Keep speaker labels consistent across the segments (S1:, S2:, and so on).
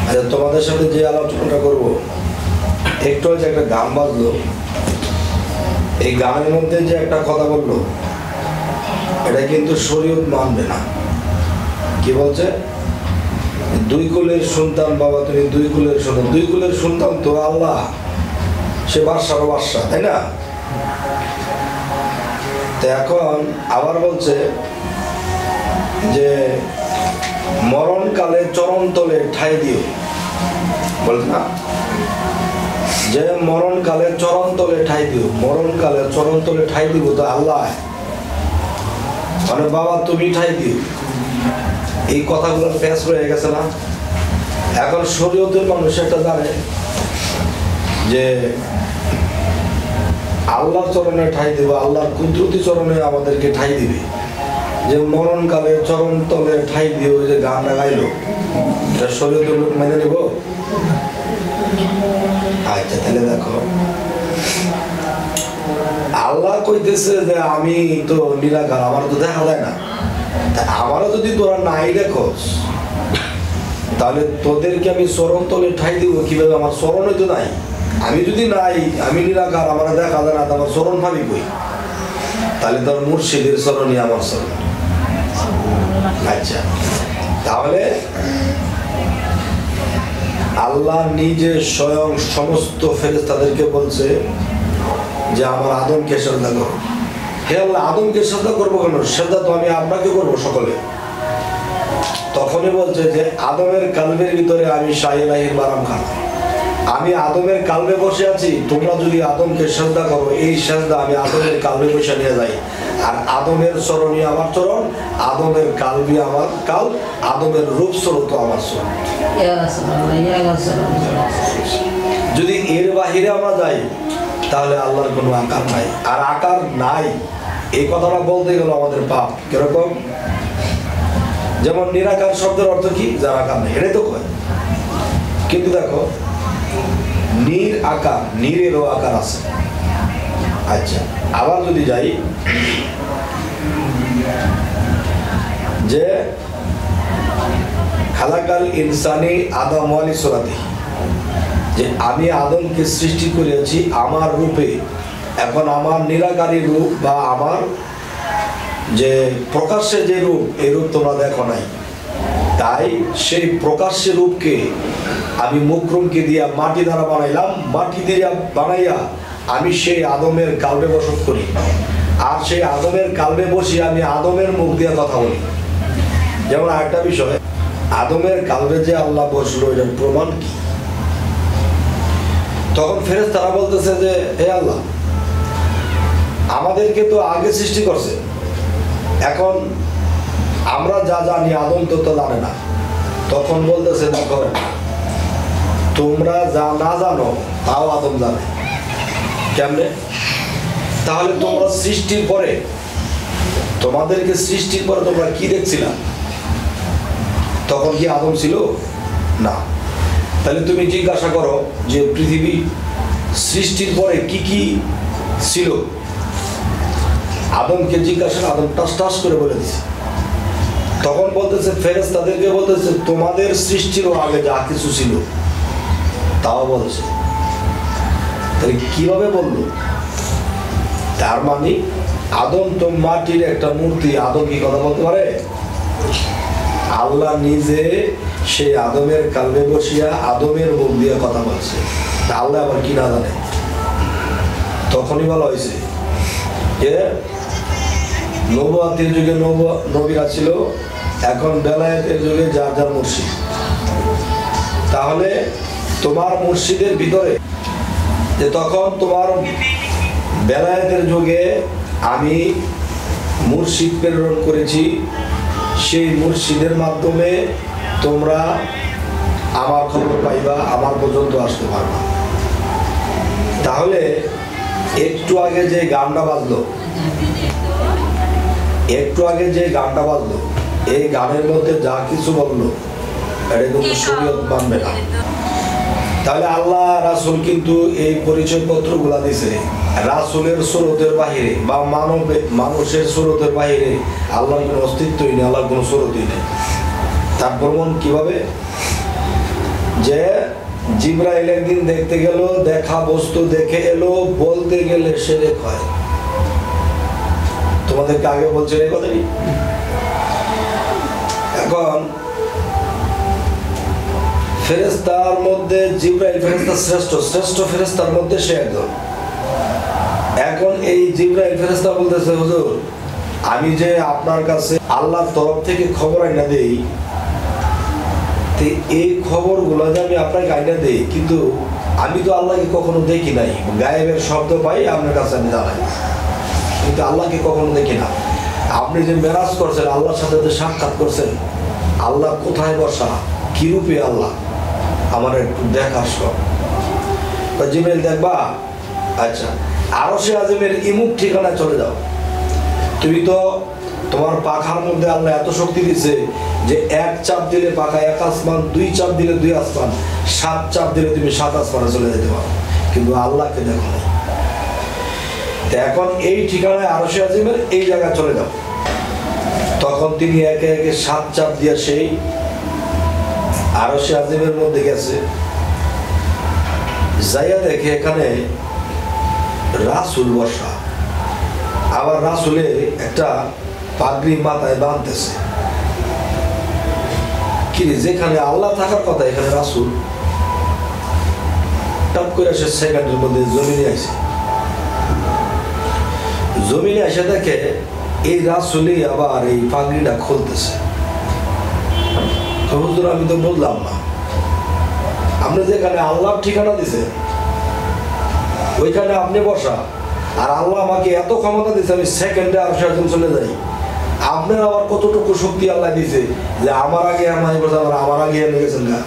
S1: আচ্ছা, তোমাদের সাথে যে আলোচনাটা করব, একটু যে একটা গান বাজলো, এই গানের মধ্যে যে একটা কথা বললো, এটা কিন্তু শরীয়ত মানবে না। কি বলছে? দুই কুলের সন্তান বাবা, তুমি দুই কুলের সন্তান। দুই কুলের সন্তান তো আল্লাহ, সে বাদশার বাদশা, তাই না? তো এখন আবার বলছে যে মরণকালে চরণ তলে ঠাই দিও, বলছে না যে মরণকালে চরণ তলে ঠাই দিও। মরণকালে চরণ তলে ঠাই দিব তো আল্লাহ, মানে বাবা তুমি ঠাই দিও। এই কথাগুলো ফেস হয়ে গেছে না? এখন শরীয়তের মানুষ একটা জানে যে আল্লাহর চরণে ঠাই দিব, আল্লাহর কুদরতি চরণে আমাদেরকে ঠাই দিবে। যে মরণকালে চরণ তলে ঠাই দিও, যে গানটা গাইলো, এটা শরীয়তের লোক মেনে নেব? আচ্ছা, তাহলে দেখো, আল্লাহ কইতেছে যে আমি তো নিরাকার, আমার তো দেখা যায় না। আমারও যদি তোরা নাই দেখোস, তাহলে তোদেরকে আমি চরণ তলে ঠাই দিব কিভাবে? আমার চরণই তো নাই। আমি যদি নাই, আমি নিরাকার, আমার দেখা যায় না, আমার চরণ ভাবি কই? তাহলে তোর মুর্শিদের চরণই আমার চরণ। আচ্ছা, তাহলে আল্লাহ নিজে স্বয়ং সমস্ত ফেরেশতাদেরকে বলছে যে আমার আদমকে শ্রদ্ধা করো। হে আল্লাহ, আদমকে শ্রদ্ধা করবো কেন? শ্রদ্ধা তো আমি আপনাকে করবো সকলে। তখনই বলছে যে আদমের কালবের ভিতরে আমি শাহিলাহির বারাম খান, আমি আদমের কালবে বসে আছি। তোমরা যদি আদমকে শ্রদ্ধা করো, এই শ্রদ্ধা আমি আদমের কালবে বসে নিয়ে যাই। আর আদমের চরণই আমার চরণ, আদমের কালবি আমার কাল, আদমের রূপ স্বরূপ আমার চরণ। যদি এর বাহিরে আমরা যাই, তাহলে আল্লাহর কোনো আকার নাই। আর আকার নাই এই কথাটা বলতে গেল আমাদের পাপ। কিরকম? যেমন নিরাকার শব্দের অর্থ কি? যার আকার নেই, এটাই তো কয়। কিন্তু দেখো, নির আকার, নিরেরও আকার আছে। আচ্ছা, আবার যদি যাই যে খালাকাল ইনসানি আদম ওয়ালি সুরাতি, যে আমি আদমকে সৃষ্টি করেছি আমার রূপে। এখন আমার নিরাকারী রূপ বা আমার যে প্রকাশ্যে যে রূপ, এই রূপ তোমরা দেখো নাই। তাই সেই প্রকাশ্যে রূপকে আমি মুকরুমকে দিয়া মাটি দ্বারা বানাইলাম, মাটি দিয়া বানাইয়া আমি সেই আদমের কালবে বসত করি। আর সেই আদমের কালবে বসিয়ে আমি আদমের মুখ দিয়ে কথা বলি। যেমন আরেকটা বিষয়, আদমের কালবে যে আল্লাহ বসলো, এটার প্রমাণ কি? তখন ফেরেশতারা বলতেছে যে হে আল্লাহ, আমাদেরকে তো আগে সৃষ্টি করছে, এখন আমরা যা জানি আদম তো জানে না। তখন বলতেছে দেখো, তোমরা যা না জানো তাও আদম জানে। কেমনে? তাহলে তোমরা সৃষ্টির পরে, তোমাদেরকে সৃষ্টির পরে তোমরা কি দেখছিলা? তখন কি আদম ছিল? না। তাহলে তুমি জিজ্ঞাসা করো যে পৃথিবী সৃষ্টির পরে কি কি ছিল? আদমকে জিজ্ঞাসা, আদম টাস টাস করে বলে দিছে। তখন বলতেছে ফেরেশতাদেরকে বলতেছে তোমাদের সৃষ্টিরও আগে যা কিছু ছিল তাও বলছে। তাহলে কিভাবে বললো? তার মানে আদম তো মাটির একটা মূর্তি, আদম কি কথা বলতে পারে? আল্লাহ নিজে সেই আদমের কালবে বসিয়া আদমের মুখ দিয়ে কথা বলছে। আল্লাহ আবার কি না জানে? তখনই বলা হয়েছে যে নবুয়াতের যুগে নবীরা ছিল, এখন বেলায়েতের যুগে যার যার মুর্শিদ। তাহলে তোমার মুর্শিদের ভিতরে, যে তখন তোমার বেলায়েতের যুগে আমি মুর্শিদ প্রেরণ করেছি, সেই মুর্শিদের মাধ্যমে তোমরা আমার খবর পাইবা, আমার পর্যন্ত আসতে পারবা। তাহলে একটু আগে যে গানটা বাজলো, এই গানের মধ্যে যা কিছু বললো, এটা কিন্তু শরীয়ত মানবে না। তাহলে আল্লাহ রাসূল কিন্তু এই পরিচয় পত্র গুলা দিছে রাসূলের সুরতের বাহিরে বা মানুষের সুরতের বাহিরে আল্লাহর কোনো অস্তিত্বই নেই, আল্লাহর কোনো সুরতই নেই। তার প্রমাণ কিভাবে? যে জিবরাইল একদিন দেখতে গেল, দেখা বস্তু দেখে এলো, বলতে গেলে শিরক হয়। তোমাদেরকে আগে বলছে এই কথাটি। এখন ফেরেশতার মধ্যে জিবরাইল ফেরেশতা শ্রেষ্ঠ ফেরেশতার মধ্যে সে একজন। এখন এই জিবরাইল ফেরেশতা বলতেছে, হুজুর আমি যে আপনার কাছে আল্লাহর তরফ থেকে খবর আইনা দেই, এই খবরগুলো যে আমি আপনাকে আইনা দেই, কিন্তু আমি তো আল্লাহকে কখনো দেখি নাই। গায়েবের শব্দ পাই আপনার কাছে আমি জানাই, কিন্তু আল্লাহকে কখনো দেখি না। আপনি যে মেরাজ করছেন, আল্লাহর সাথে যে সাক্ষাৎ করছেন, আল্লাহ কোথায় বসা, কি রূপে আল্লাহ, আমার একটু দেখার সব। জিবরাইল দেখবা, আচ্ছা আরশে আজিমের ইমুক ঠিকানায় চলে যাও। তুমি তো তোমার পাখার মধ্যে আল্লাহ এত শক্তি দিছে যে এক চাপ দিলে পাখা এক আসমান, দুই চাপ দিলে দুই আসমান, সাত চাপ দিলে তুমি সাত আসমানে চলে যেতে পারো, কিন্তু আল্লাহকে দেখো না। এখন এই ঠিকানায় আরশে আজিমের এই জায়গায় চলে যাও। তখন তিনি একে একে সাত চাপ দিয়ে সেই আরশে আজিমের মধ্যে গেছে। যাইয়া দেখে এখানে রাসূল বসা, আবার রাসূলের একটা পাগড়ি মাথায় বাঁধতেছে। কি যেখানে আল্লাহ থাকার কথা, এখানে রাসূল টপ করে সে সেকেন্ডের মধ্যে জমিনে আসে। জমিনে এসে দেখে এই রাসূলই আবার এই পাগড়িটা খুলতেছে। হুজুর আমি তো বললাম না, আপনি যেখানে আল্লাহর ঠিকানা দিছে ওইখানে আপনি বসা, আর আল্লাহ আমাকে এত ক্ষমতা দিছে আমি সেকেন্ডে আরশে আজিম চলে যাই। আপনার আবার কতটুকু শক্তি আল্লাহ দিছে যে আমার আগে আমার আগে এনে গেছেন না।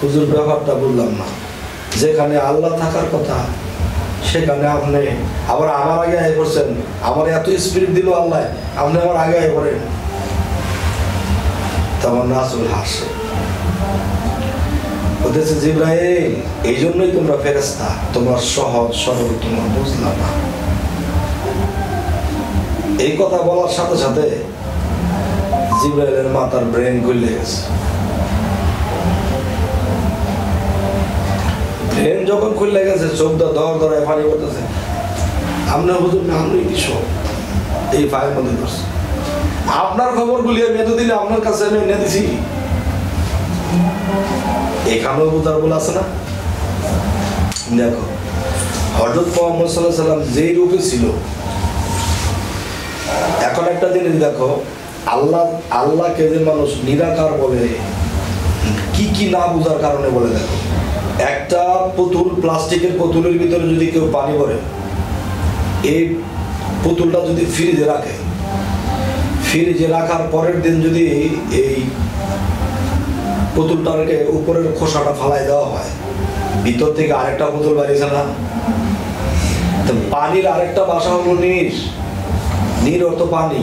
S1: হুজুর ব্যাপারটা বললাম না, যেখানে আল্লাহ থাকার কথা সেখানে আপনি আবার আমার আগে আয় করছেন। আমার এত স্পিরিট দিল আল্লাহ, আপনি আমার আগে আয় করেন। তখন রাসূল হাসে, বলতেছে জিবরাইল এই জন্যই তোমরা ফেরেশতা, তোমরা সহজ সরল, তোমরা বুঝলাম না। এই কথা বলার সাথে সাথে জিবরাইলের মাথার ব্রেন খুলে গেছে। ব্রেন যখন খুলে গেছে, চোখটা ধরে পানি পড়তেছে। আপনার হুজুর না, আপনি কি সব এই পায়ের মধ্যে ধরছে, আপনার খবরগুলি আমি এতদিন আপনার কাছে আমি এনে দিছি। এখানেও বোঝার বলে আছে না। দেখো হযরত মুহাম্মদ সাল্লাল্লাহু আলাইহি ওয়াসাল্লাম যেই রূপে ছিল, এখন একটা জিনিস দেখো, আল্লাহকে যে মানুষ নিরাকার বলে, কি কি না বোঝার কারণে বলে। দেখো একটা পুতুল, প্লাস্টিকের পুতুলের ভিতরে যদি কেউ পানি ভরে, এই পুতুলটা যদি ফ্রিজে রাখে, ফ্রিজে রাখার পরের দিন যদি এই পুতুলটাকে উপরের খোসাটা ফালাই দেওয়া হয়, ভিতর থেকে আরেকটা পুতুল বাড়িয়েছে না। পানির আরেকটা বাসা হলো নীর, নীর অর্থ পানি।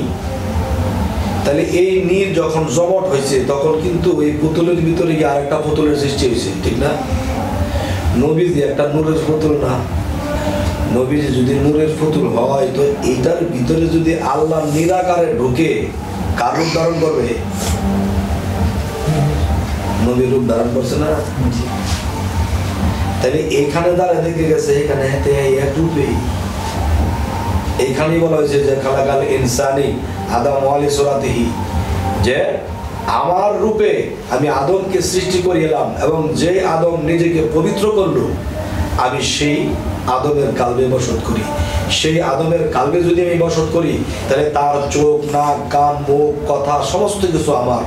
S1: তাহলে এই নীর যখন জমাট হয়েছে, তখন কিন্তু এই পুতুলের ভিতরে গিয়ে আরেকটা পুতুলের সৃষ্টি হয়েছে, ঠিক না? নবীজি একটা নূরের পুতুল না? নবীজি যদি নূরের পুতুল হয়, তো এইটার ভিতরে যদি আল্লাহ নিরাকারে ঢুকে কার রূপ ধারণ করবে? নবীর রূপ ধারণ করছে না? তাহলে এখানে দাঁড়িয়ে দেখে গেছে, এখানে এক রূপেই। এইখানেই বলা হয়েছে যে খালাকাল ইনসানি আদম আলী সুরাতিহি, যে আমার রূপে আমি আদমকে সৃষ্টি করিলাম, এবং যে আদম নিজেকে পবিত্র করলো, আমি সেই আদমের কালবে বসত করি। সেই আদমের কালবে যদি আমি বসত করি, তাহলে তার চোখ, নাক, কান, মুখ, কথা সমস্ত কিছু আমার।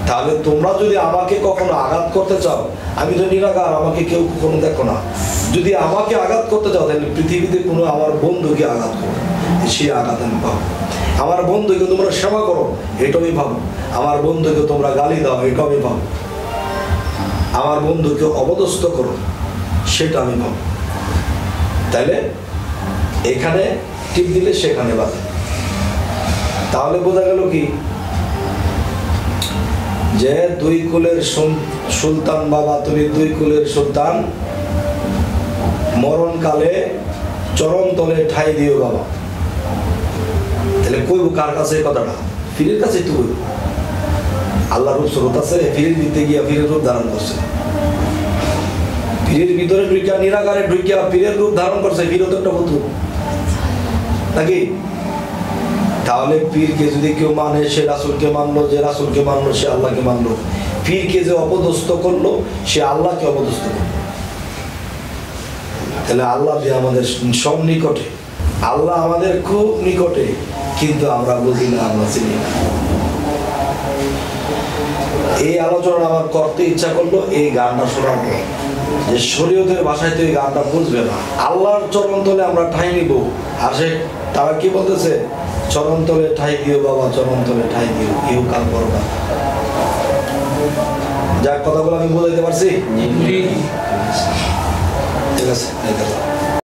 S1: তাহলে তোমরা যদি আমাকে কখনো আঘাত করতে চাও, আমি তো নিরাকার, আমাকে কেউ কখনো দেখো না। যদি আমাকে আঘাত করতে চাও, তাহলে পৃথিবীতে কোনো আমার বন্ধুকে আঘাত করো, সে আঘাত আমি পাবো। আমার বন্ধুকে তোমরা সেবা করো, এটা আমি পাবো। আমার বন্ধুকে তোমরা গালি দাও, এটা আমি পাবো। আমার বন্ধুকে অপদস্থ করো, সেটা আমি পাবো। তাহলে এখানে টিপ দিলে সেখানে বাজে। তাহলে বোঝা গেল কি, যে দুই কুলের সুলতান বাবা, তুমি দুই কুলের সুলতান, মরণকালে চরম তলে ঠাই দিও বাবা। তাহলে কইব কার কাছে কথাটা? পীরের কাছে তো কইব। আল্লাহ রূপ স্রোত আছে, পীরের ভিতরে গিয়া পীরের রূপ ধারণ করছে, পীরের ভিতরে ঢুকিয়া নিরাকারে ঢুকিয়া পীরের রূপ ধারণ করছে, পীরও তো একটা পুতুল নাকি? তাহলে পীরকে যদি কেউ মানে সে রাসূলকে মানলো, যে রাসূলকে মানলো সে আল্লাহকে মানলো। পীরকে যে অপদস্থ করলো সে আল্লাহকে অপদস্থ করলো। তাহলে আল্লাহ যে আমাদের সব নিকটে, আল্লাহ আমাদের খুব নিকটে, কিন্তু আমরা বুঝি না, আমরা চিনি না। এই আলোচনা আমার করতে ইচ্ছা করলো এই গানটা শোনার পর, যে শরীয়তের ভাষায় তো এই গানটা বুঝবে না। আল্লাহর চরণ তলে আমরা ঠাঁই নিব, আর সে তারা কি বলতেছে, চরণ তলে ঠাঁই দিও বাবা, চরণ তলে ঠাঁই দিও, ইহকাল পরকাল। যাক, কথাগুলো আমি বুঝাইতে পারছি? ঠিক আছে।